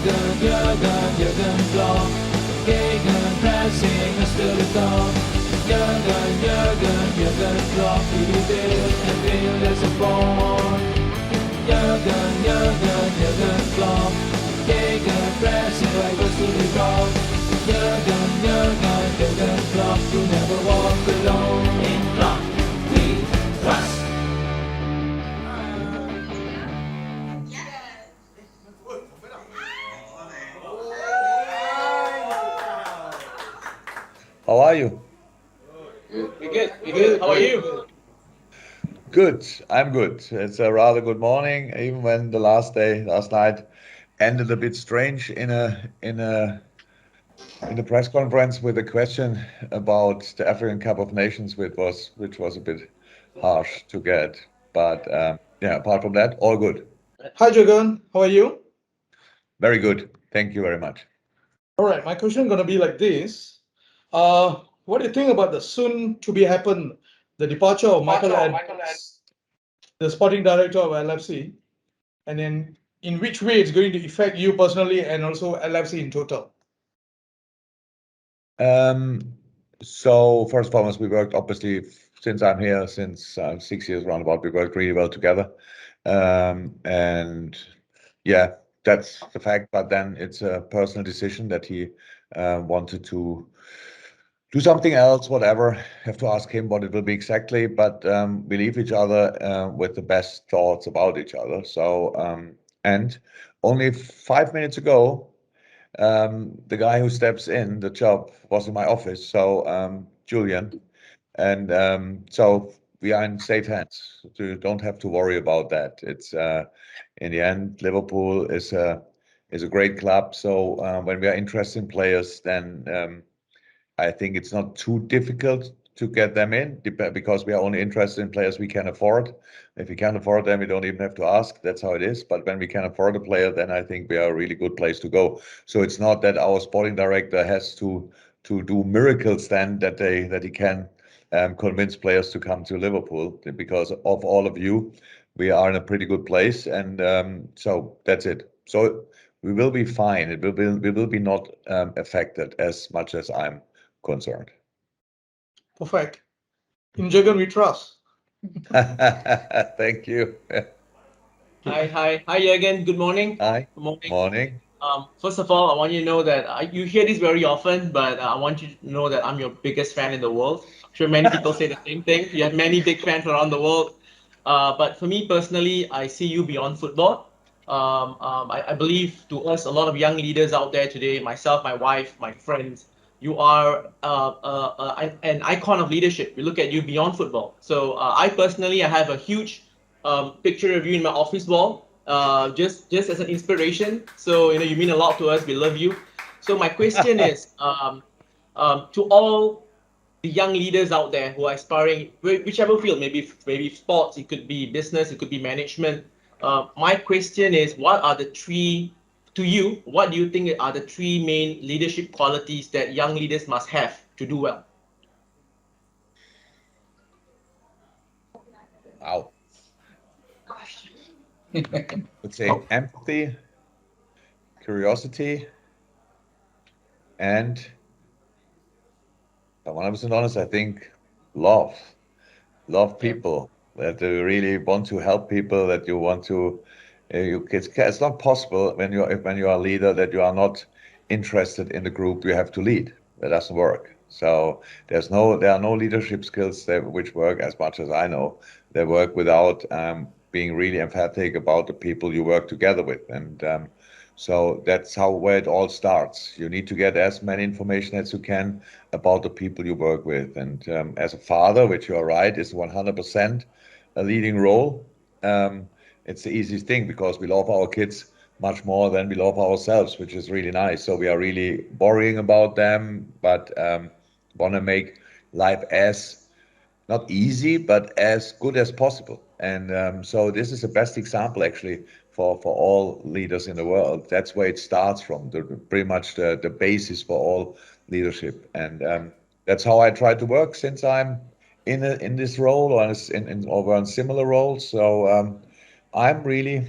Jurgen, Klopp, Gegenpressing ist gekommen. Jurgen, Klopp, wie will and will is born. Jurgen, Klopp, Gegenpressing right was to the goal. Jurgen, Klopp, you never walk alone. In Klopp, we trust. How are you? We're good. How are you? Good. I'm good. It's a rather good morning, even when the last night, ended a bit strange in a press conference with a question about the African Cup of Nations, which was a bit harsh to get. But yeah, apart from that, all good. Hi, Jurgen. How are you? Very good. Thank you very much. All right, my question is going to be like this. What do you think about the soon to be happen, the departure of Michael Adams, the sporting director of LFC, and then in which way it's going to affect you personally and also LFC in total? So first and foremost, we worked obviously since I'm here, since 6 years roundabout, we worked really well together. And yeah, that's the fact. But then it's a personal decision that he wanted to do something else, whatever. Have to ask him what it will be exactly. But we leave each other with the best thoughts about each other. So and only 5 minutes ago, the guy who steps in the job was in my office, so Jurgen, and so we are in safe hands. So you don't have to worry about that. It's in the end, Liverpool is a great club. So when we are interested in players, then I think it's not too difficult to get them in because we are only interested in players we can afford. If we can't afford them, we don't even have to ask. That's how it is. But when we can afford a player, then I think we are a really good place to go. So it's not that our sporting director has to do miracles then that he can convince players to come to Liverpool, because of all of you, we are in a pretty good place, and so that's it. So we will be fine. We will be not affected as much as I'm concerned. Perfect. In Jurgen, we trust. Thank you. Hi, Jurgen. Good morning. Hi. Good morning. Morning. First of all, I want you to know that you hear this very often, but I want you to know that I'm your biggest fan in the world. I'm sure many people say the same thing. You have many big fans around the world. But for me personally, I see you beyond football. I believe to us, a lot of young leaders out there today, myself, my wife, my friends, you are an icon of leadership. We look at you beyond football. So I personally, I have a huge picture of you in my office wall, just as an inspiration. So you mean a lot to us. We love you. So my question is to all the young leaders out there who are aspiring, whichever field, maybe sports, it could be business, it could be management. My question is, what do you think are the three main leadership qualities that young leaders must have to do well? Wow. I would say empathy, curiosity, and if I'm 100% honest, I think love. Love people, that you really want to help people, that you want to. It's not possible when you are a leader that you are not interested in the group you have to lead. That doesn't work. So there are no leadership skills which work as much as I know. They work without being really emphatic about the people you work together with, and so that's where it all starts. You need to get as many information as you can about the people you work with, and as a father, which you are right, is 100% a leading role. It's the easiest thing because we love our kids much more than we love ourselves, which is really nice. So we are really worrying about them, but want to make life as not easy, but as good as possible. And so this is the best example actually for all leaders in the world. That's where it starts from, pretty much the basis for all leadership. And that's how I try to work since I'm in this role or in similar roles. So I'm really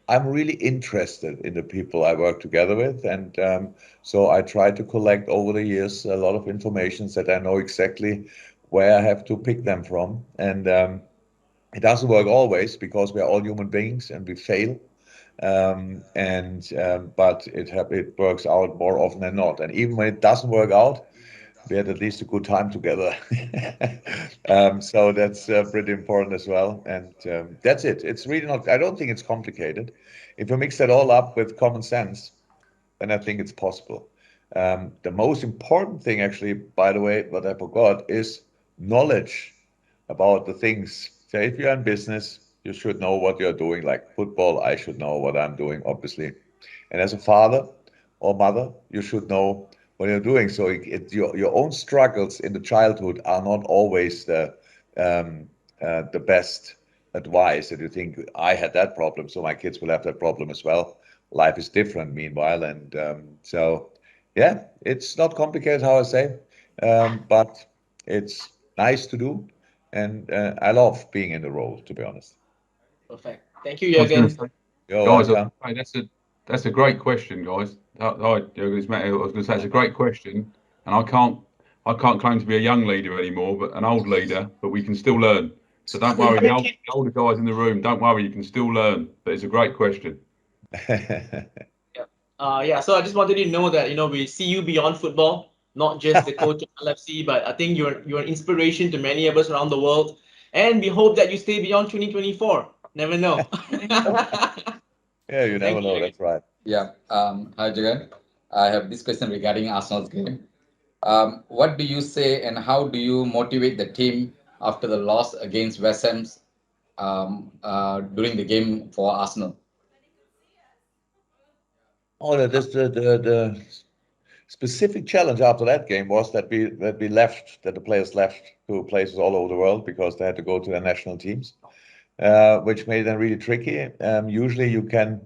I'm really interested in the people I work together with, and so I try to collect over the years a lot of information that I know exactly where I have to pick them from. And it doesn't work always because we are all human beings and we fail. But it works out more often than not. And even when it doesn't work out, we had at least a good time together. So that's pretty important as well. And that's it. It's really not, I don't think it's complicated. If you mix that all up with common sense, then I think it's possible. The most important thing, actually, by the way, what I forgot, is knowledge about the things. Say, if you're in business, you should know what you're doing. Like football, I should know what I'm doing, obviously. And as a father or mother, you should know what you're doing. So your own struggles in the childhood are not always the best advice that you think I had that problem, so my kids will have that problem as well. Life is different meanwhile. And so, yeah, it's not complicated, how I say, but it's nice to do. And I love being in the role, to be honest. Perfect. Thank you, I was going to Jurgen. say, You're guys, welcome. that's a great question, guys. Hi, Jurgen, it's Matt. I was going to say it's a great question, and I can't claim to be a young leader anymore, but an old leader. But we can still learn. So don't worry, the older guys in the room, don't worry, you can still learn. But it's a great question. Yeah, so I just wanted you to know that, we see you beyond football, not just the coach of LFC, but I think you're an inspiration to many of us around the world. And we hope that you stay beyond 2024. Never know. Yeah, you never Thank know. you. That's right. Yeah. Hi, Jurgen. I have this question regarding Arsenal's game. What do you say and how do you motivate the team after the loss against West Ham during the game for Arsenal? Oh, the specific challenge after that game was that the players left to places all over the world because they had to go to their national teams, which made them really tricky. Usually you can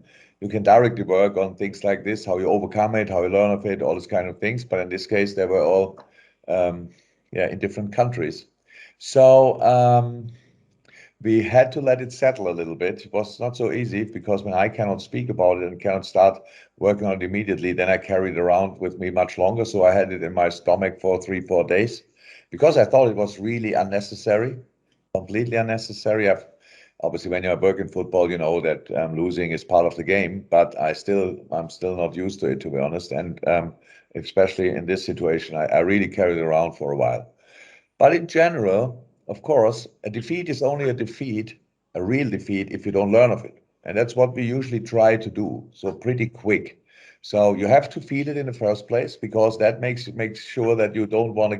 directly work on things like this, how you overcome it, how you learn of it, all these kind of things. But in this case, they were all in different countries. So we had to let it settle a little bit. It was not so easy because when I cannot speak about it and cannot start working on it immediately, then I carry it around with me much longer. So I had it in my stomach for 3-4 days because I thought it was really unnecessary, completely unnecessary. Obviously, when you're working football, you know that losing is part of the game, but I'm still not used to it, to be honest. And especially in this situation, I really carried it around for a while. But in general, of course, a defeat is only a defeat, a real defeat, if you don't learn of it. And that's what we usually try to do. So pretty quick. So you have to feel it in the first place because that makes sure that you don't want to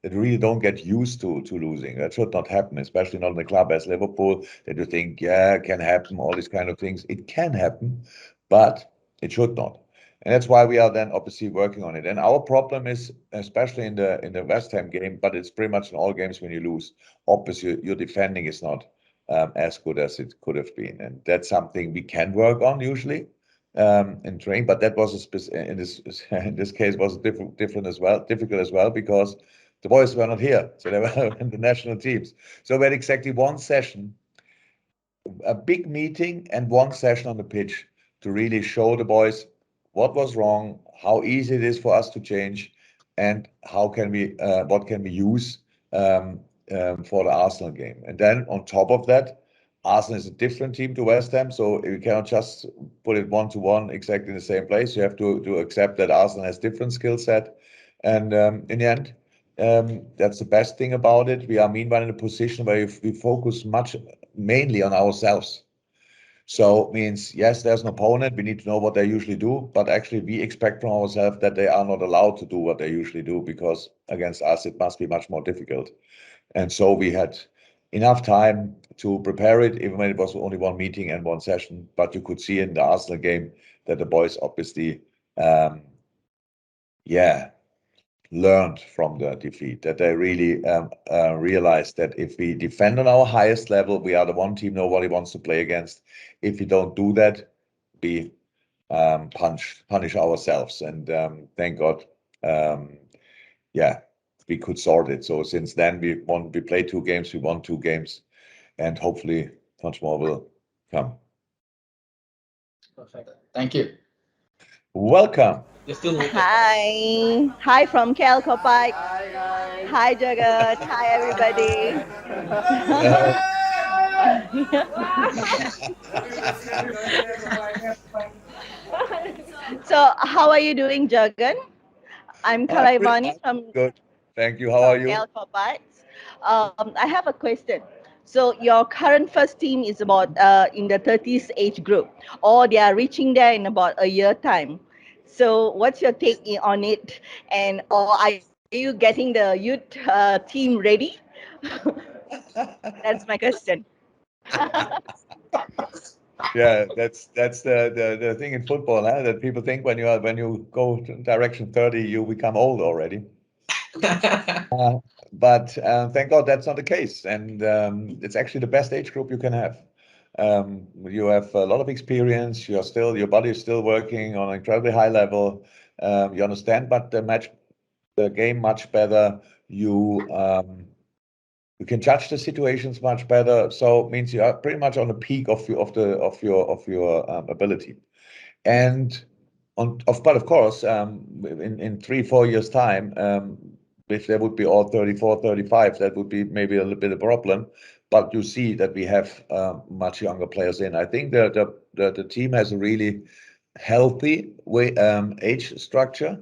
that you really don't get used to losing. That should not happen, especially not in a club as Liverpool, that you think, yeah, it can happen, all these kind of things. It can happen, but it should not. And that's why we are then obviously working on it. And our problem is, especially in the West Ham game, but it's pretty much in all games when you lose, obviously your defending is not as good as it could have been. And that's something we can work on usually in training. But that was in this case was difficult as well because the boys were not here, so they were in the national teams. So we had exactly one session, a big meeting, and one session on the pitch to really show the boys what was wrong, how easy it is for us to change, and what can we use for the Arsenal game. And then on top of that, Arsenal is a different team to West Ham, so you cannot just put it 1-to-1 exactly in the same place. You have to accept that Arsenal has different skill set. And in the end, that's the best thing about it. We are meanwhile in a position where we focus mainly on ourselves. So it means, yes, there's an opponent. We need to know what they usually do, but actually we expect from ourselves that they are not allowed to do what they usually do because against us it must be much more difficult. And so we had enough time to prepare it, even when it was only one meeting and one session. But you could see in the Arsenal game that the boys obviously, learned from the defeat, that they really realized that if we defend on our highest level, we are the one team nobody wants to play against. If we don't do that, we punish ourselves. And thank God, we could sort it. So since then, we played 2 games, we won 2 games, and hopefully much more will come. Perfect. Thank you. Welcome. You're still muted. Hi from Kopites. Hi Jurgen. Hi everybody. So how are you doing, Jurgen? I'm Kalaivani from Good. Thank you. How are you? Kopites. I have a question. So your current first team is about in the 30s age group, or they are reaching there in about a year time. So what's your take on it? And or are you getting the youth team ready? That's my question. Yeah, that's the thing in football, huh? That people think when you go to direction 30, you become old already. But thank God that's not the case, and it's actually the best age group you can have. You have a lot of experience. Your body is still working on an incredibly high level. You understand, but the game much better. You can judge the situations much better. So it means you are pretty much on the peak of your ability. And but of course, in 3-4 years' time, if they would be all 34, 35, that would be maybe a little bit of a problem. But you see that we have much younger players in. I think the team has a really healthy age structure.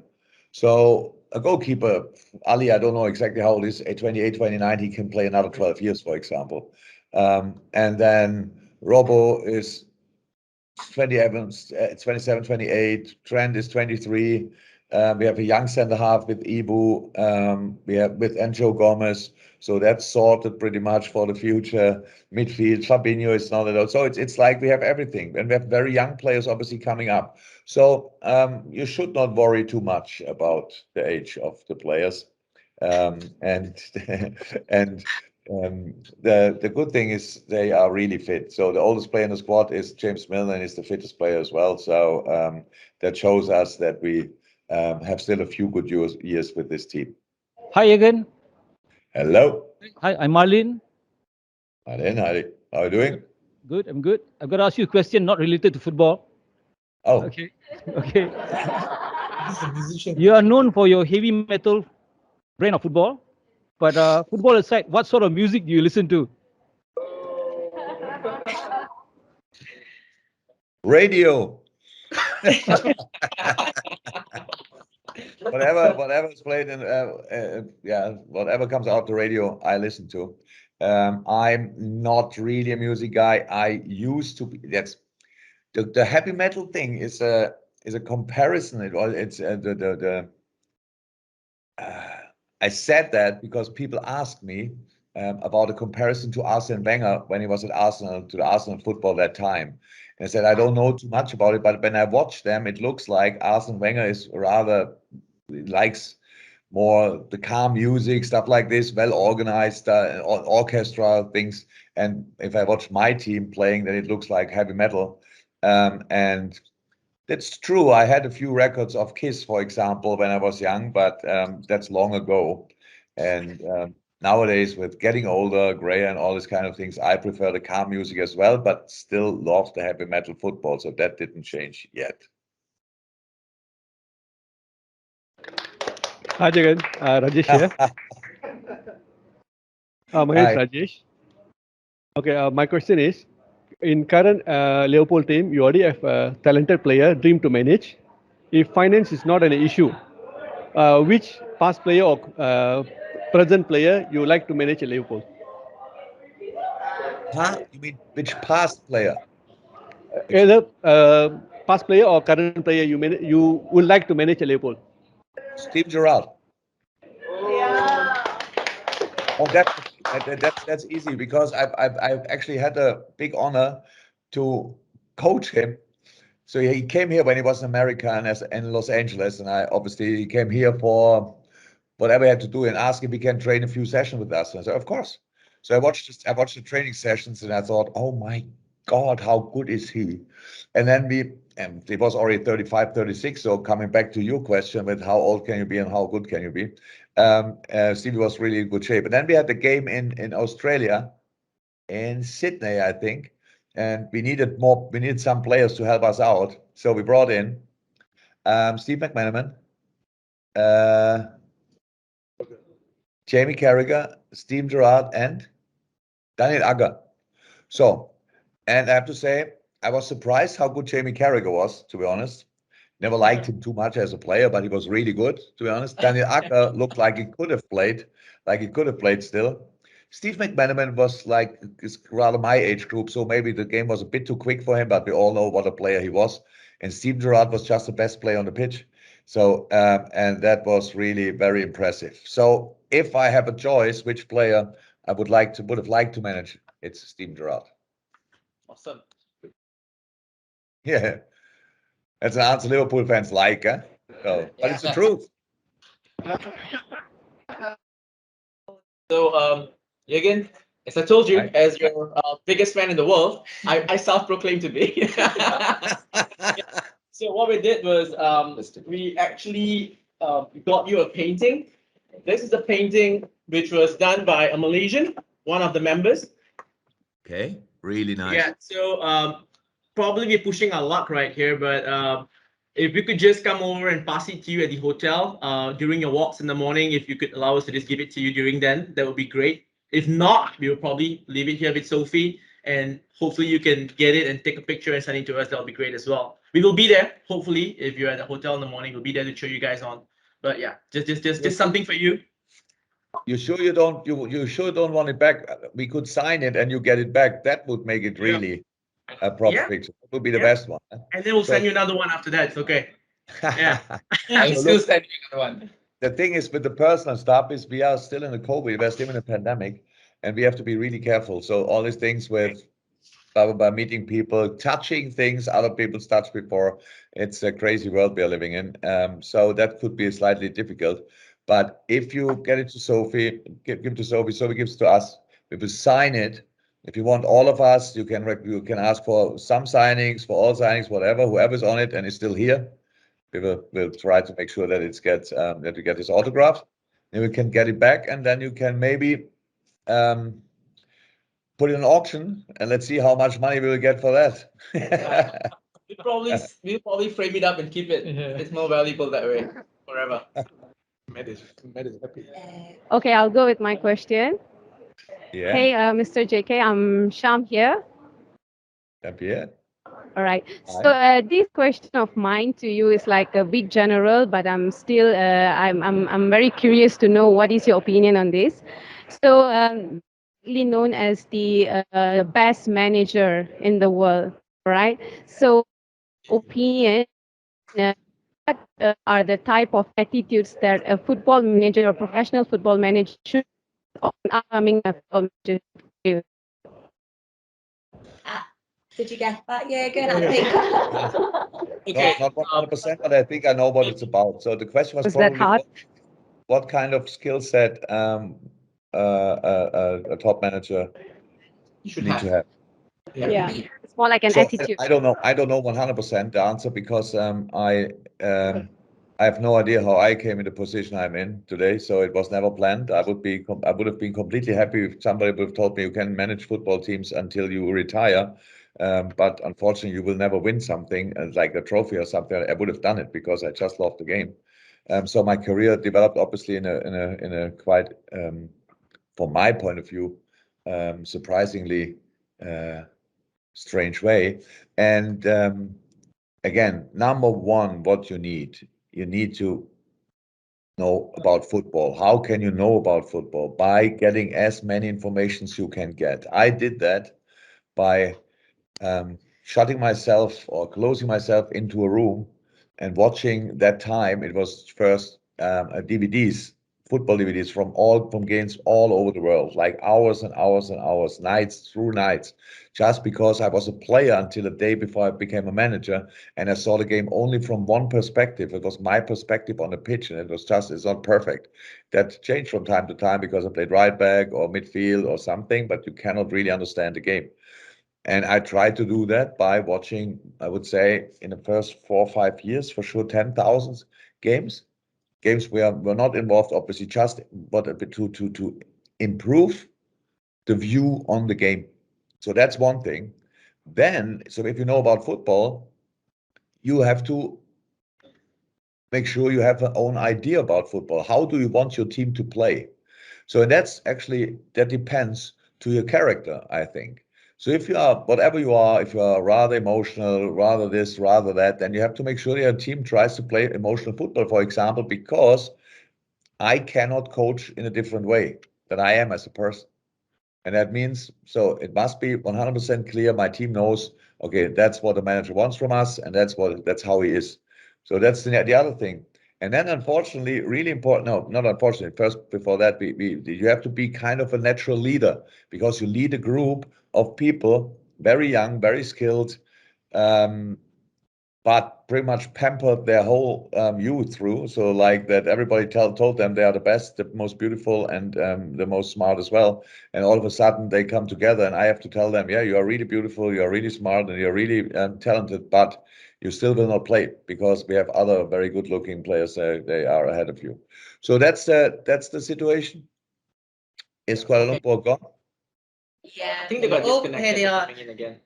So a goalkeeper, Ali, I don't know exactly how old he is, 28, 29, he can play another 12 years, for example. And then Robo is 27, 28. Trent is 23. We have a young centre half with Ibu. We have with Enzo Gomez. So that's sorted pretty much for the future. Midfield, Fabinho is not at all. So it's like we have everything. And we have very young players obviously coming up. So you should not worry too much about the age of the players. And the good thing is they are really fit. So the oldest player in the squad is James Milner, and he's the fittest player as well. So that shows us that we have still a few good years with this team. Hi again. Hello. Hi, I'm Marlin. Marlin, how are you doing? Good, I'm good. I'm going to ask you a question not related to football. Oh. Okay. Okay. He's a musician. You are known for your heavy metal brand of football, but football aside, what sort of music do you listen to? Radio. Whatever is played in whatever comes out the radio, I listen to. I'm not really a music guy. I used to be. That's the heavy metal thing is a comparison. I said that because people asked me about a comparison to Arsene Wenger when he was at Arsenal, to the Arsenal football that time. And I said, I don't know too much about it, but when I watch them, it looks like Arsene Wenger is rather likes more the calm music, stuff like this, well organized, orchestra things. And if I watch my team playing, then it looks like heavy metal. And that's true. I had a few records of Kiss, for example, when I was young, but that's long ago. And nowadays, with getting older, gray, and all these kind of things, I prefer the calm music as well, but still love the heavy metal football. So that didn't change yet. Hi, Jurgen. Rajesh here. My name is Hi. Rajesh. Okay, my question is, in current Leopold team, you already have a talented player, dream to manage. If finance is not an issue, which past player or present player you like to manage at Leopold? Huh? You mean which past player? Either past player or current player you would like to manage at Leopold? Steve Gerrard. Oh, that's easy because I've actually had a big honor to coach him. So he came here when he was in America and in Los Angeles, and I obviously he came here for whatever he had to do and asked if he can train a few sessions with us. And I said, of course. So I watched the training sessions and I thought, oh my God, how good is he? And then it was already 35, 36. So coming back to your question with how old can you be and how good can you be? Stevie was really in good shape. And then we had the game in Australia, in Sydney, I think. and we needed more. We needed some players to help us out, so we brought in Steve McManaman, Jamie Carragher, Steve Gerrard, and Daniel Agger. So, and I have to say, I was surprised how good Jamie Carragher was, to be honest. Never liked him too much as a player, but he was really good, to be honest. Daniel Agger looked like he could have played, still. Steve McManaman was like, is rather my age group, so maybe the game was a bit too quick for him, but we all know what a player he was. And Steve Gerrard was just the best player on the pitch. So, and that was really very impressive. So if I have a choice, which player I would have liked to manage, it's Steve Gerrard. Awesome. Yeah. That's an answer Liverpool fans like, huh? So, but it's the truth. So, Jurgen, as I told you, as your biggest fan in the world, I self-proclaimed to be. So what we did was we actually got you a painting. This is a painting which was done by a Malaysian, one of the members. Okay, really nice. Yeah, so probably we're pushing our luck right here, but if we could just come over and pass it to you at the hotel during your walks in the morning, if you could allow us to just give it to you during then, that would be great. If not, we will probably leave it here with Sophie, and hopefully you can get it and take a picture and send it to us. That would be great as well. We will be there, hopefully, if you're at the hotel in the morning, we'll be there to show you guys on. But yeah, just something for you. You sure you don't want it back? We could sign it and you get it back. That would make it really a proper picture. That would be the best one. And then we'll send you another one after that. It's okay. Yeah. I'll still send you another one. The thing is with the personal stuff is we are still in the COVID, we're still in a pandemic, and we have to be really careful. So all these things with by meeting people, touching things other people's touched before, it's a crazy world we are living in. So that could be slightly difficult. But if you get it to Sophie, give to Sophie, Sophie gives to us, we will sign it. If you want all of us, you can ask for some signings, for all signings, whatever, whoever's on it and is still here. We'll try to make sure that it gets that we get his autograph. Then we can get it back, and then you can maybe put it in auction, and let's see how much money we will get for that. We'll probably frame it up and keep it. It's more valuable that way forever. Matt is happy. Okay, I'll go with my question. Yeah. Hey, Mr. JK, I'm Sham here. Happy, yeah. All right. So this question of mine to you is like a bit general, but I'm still I'm very curious to know what is your opinion on this. So known as the best manager in the world, right? So opinion. What are the type of attitudes that a football manager or professional football manager should on upcoming football manager? Did you get that? Yeah, good. I think. Okay. Not 100%, but I think I know what it's about. So the question was that probably hard? what kind of skill set a top manager You need to have. Yeah, it's more like an attitude. I don't know 100% the answer because I have no idea how I came in the position I'm in today. So it was never planned. I would have been completely happy if somebody would have told me you can manage football teams until you retire. But unfortunately, you will never win something like a trophy or something. I would have done it because I just loved the game. So my career developed obviously in a quite, from my point of view, surprisingly strange way. And again, number one, what you need to know about football. How can you know about football? By getting as many informations you can get. I did that by shutting myself or closing myself into a room and watching that time. It was first DVDs, football DVDs from games all over the world, like hours and hours and hours, nights through nights, just because I was a player until the day before I became a manager, and I saw the game only from one perspective. It was my perspective on the pitch, and it's not perfect. That changed from time to time because I played right back or midfield or something, but you cannot really understand the game. And I tried to do that by watching, I would say, in the first 4 or 5 years, for sure, 10,000 games where we're not involved, obviously, just but to improve the view on the game. So that's one thing. then, so if you know about football, you have to make sure you have an own idea about football. How do you want your team to play? So that's actually, that depends to your character, I think. So if you are, whatever you are, if you are rather emotional, rather this, rather that, then you have to make sure your team tries to play emotional football, for example, because I cannot coach in a different way than I am as a person. And that means, so it must be 100% clear. My team knows, okay, that's what the manager wants from us, and that's how he is. So that's the other thing. And then, unfortunately, really important. No, not unfortunately. First, before that, you have to be kind of a natural leader, because you lead a group of people, very young, very skilled, but pretty much pampered their whole youth through. So like that, everybody told them they are the best, the most beautiful, and the most smart as well. And all of a sudden they come together, and I have to tell them, yeah, you are really beautiful, you are really smart, and you're really talented, but you still will not play, because we have other very good-looking players. They are ahead of you. So that's the situation. Is Kuala Lumpur gone? Yeah. I think they got Oh, disconnected. here they are. Coming in again.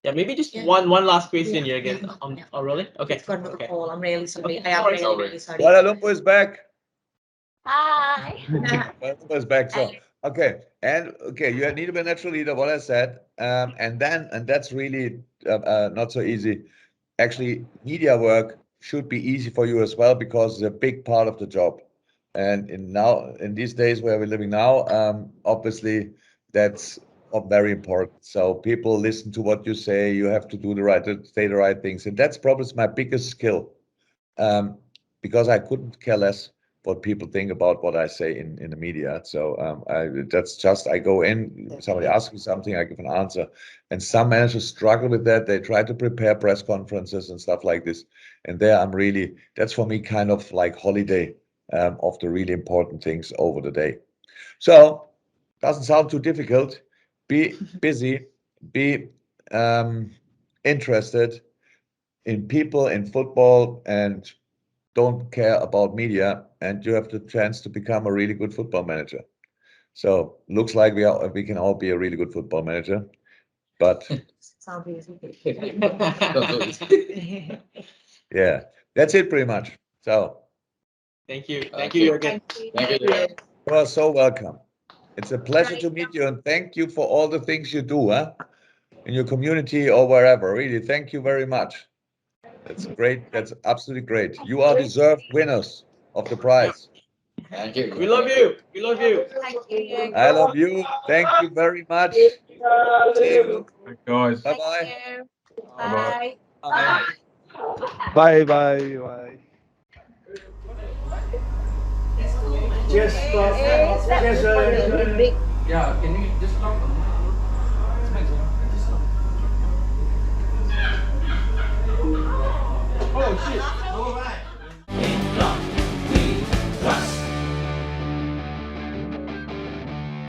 Yeah, maybe just Yeah. one last question Yeah. here again. Yeah. Oh, really? Okay. It's got another Okay. call. I'm really sorry. Okay, I am no worries. really, really sorry. Kuala Lumpur is back. Hi. Kuala Lumpur is back. So okay, you need to be a natural leader. What I said, and that's really not so easy. Actually, media work should be easy for you as well, because it's a big part of the job. And in these days where we're living now, obviously that's very important. So people listen to what you say. You have to say the right things, and that's probably my biggest skill, because I couldn't care less what people think about what I say in the media. So I go in, somebody asks me something, I give an answer. And some managers struggle with that. They try to prepare press conferences and stuff like this. And that's for me kind of like holiday of the really important things over the day. So doesn't sound too difficult. Be busy, be interested in people, in football, and don't care about media, and you have the chance to become a really good football manager. So looks like we can all be a really good football manager, but Sounds easy. yeah, that's it pretty much. So Thank you. Thank Okay. you again. Thank you, Jurgen. you are so welcome. It's a pleasure to meet you, and thank you for all the things you do, in your community or wherever. Really, thank you very much. That's great. That's absolutely great. You are deserved winners of the prize. Thank you. We love you. We love you. Thank you. I love you. Thank you very much. See you. Thanks, guys. Bye-bye. Bye-bye. Bye. Bye, bye, bye. Yes, Is that yes, really big? Yeah, can you just stop?